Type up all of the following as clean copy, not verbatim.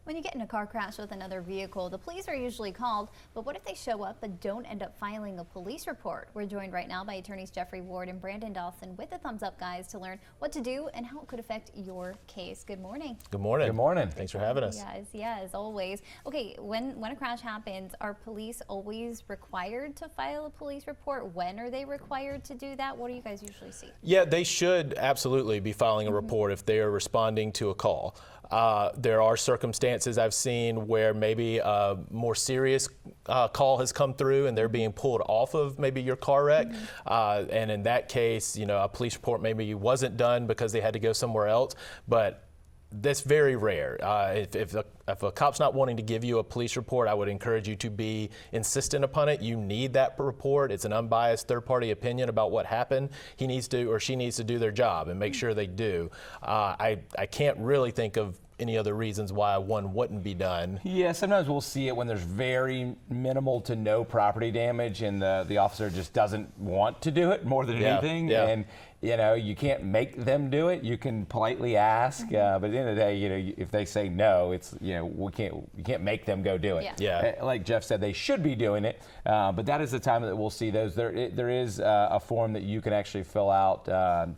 When you get in a car crash with another vehicle, the police are usually called, but what if they show up but don't end up filing a police report? We're joined right now by attorneys Jeffrey Ward and Brandon Dawson with the Thumbs Up Guys to learn what to do and how it could affect your case. Good morning. Good morning. Good morning. Thanks for having us. Yes, yeah, as always. Okay, when a crash happens, are police always required to file a police report? When are they required to do that? What do you guys usually see? Yeah, they should absolutely be filing a report if they are responding to a call. There are circumstances I've seen where maybe a more serious call has come through and they're being pulled off of maybe your car wreck. And in that case, you know, a police report maybe wasn't done because they had to go somewhere else. But that's very rare. If a cop's not wanting to give you a police report, I would encourage you to be insistent upon it. You need that report. It's an unbiased third-party opinion about what happened. He needs to or she needs to do their job and make sure they do. I can't really think of any other reasons why one wouldn't be done. Yeah, sometimes we'll see it when there's very minimal to no property damage and the officer just doesn't want to do it more than anything. Yeah. And you know, you can't make them do it. You can politely ask, but at the end of the day, you know, if they say no, it's, you know, you can't make them go do it. Yeah. Like Jeff said, they should be doing it, but that is the time that we'll see those. There is a form that you can actually fill out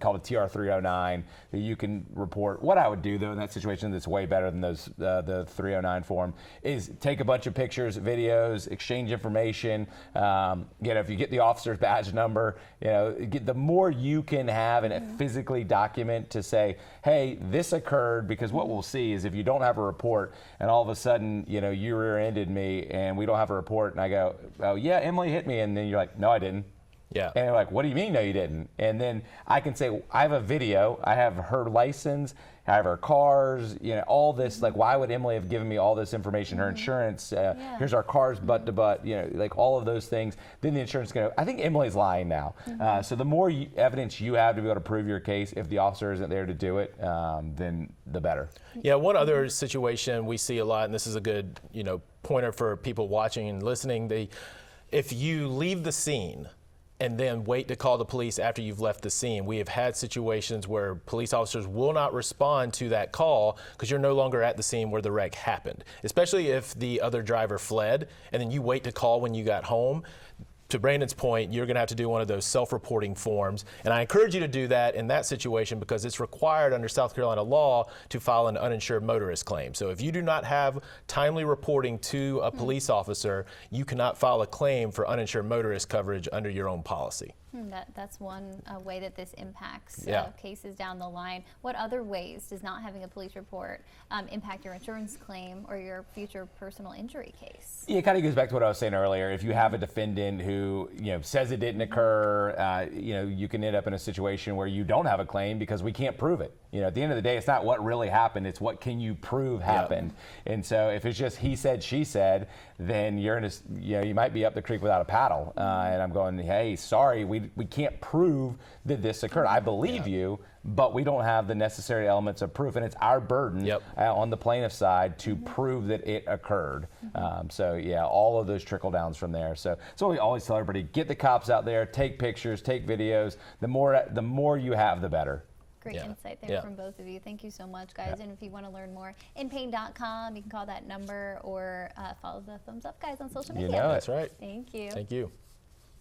called a TR 309 that you can report. What I would do though in that situation that's way better than those the 309 form is take a bunch of pictures, videos, exchange information. You know, if you get the officer's badge number, you know, the more you can have and physically document to say, hey, this occurred, because what we'll see is if you don't have a report and all of a sudden, you know, you rear-ended me and we don't have a report and I go, oh yeah, Emily hit me, and then you're like, no, I didn't. Yeah. And they're like, what do you mean, no, you didn't? And then I can say, I have a video, I have her license, I have her cars, you know, all this. Like, why would Emily have given me all this information? Her insurance, here's our cars butt to butt, you know, like all of those things. Then the insurance is going to, I think Emily's lying now. So the more evidence you have to be able to prove your case, if the officer isn't there to do it, then the better. Yeah, one other situation we see a lot, and this is a good, you know, pointer for people watching and listening. If you leave the scene and then wait to call the police after you've left the scene. We have had situations where police officers will not respond to that call because you're no longer at the scene where the wreck happened, especially if the other driver fled and then you wait to call when you got home. To Brandon's point, you're going to have to do one of those self-reporting forms, and I encourage you to do that in that situation because it's required under South Carolina law to file an uninsured motorist claim. So if you do not have timely reporting to a police officer, you cannot file a claim for uninsured motorist coverage under your own policy. That's one way that this impacts cases down the line. What other ways does not having a police report impact your insurance claim or your future personal injury case? Yeah, it kind of goes back to what I was saying earlier. If you have a defendant who, you know, says it didn't occur, you know, you can end up in a situation where you don't have a claim because we can't prove it. You know, at the end of the day, it's not what really happened, it's what can you prove happened. And so if it's just he said, she said, then you're in a, you know, you might be up the creek without a paddle. And I'm going, hey, sorry, we can't prove that this occurred. I believe you, but we don't have the necessary elements of proof, and it's our burden on the plaintiff side to prove that it occurred. So yeah, all of those trickle downs from there. So we always tell everybody, get the cops out there, take pictures, take videos. The more you have, the better. Great insight there from both of you. Thank you so much, guys. And if you want to learn more, inpain.com, you can call that number or follow the Thumbs Up Guys on social media. You know, that's right. Thank you. Thank you.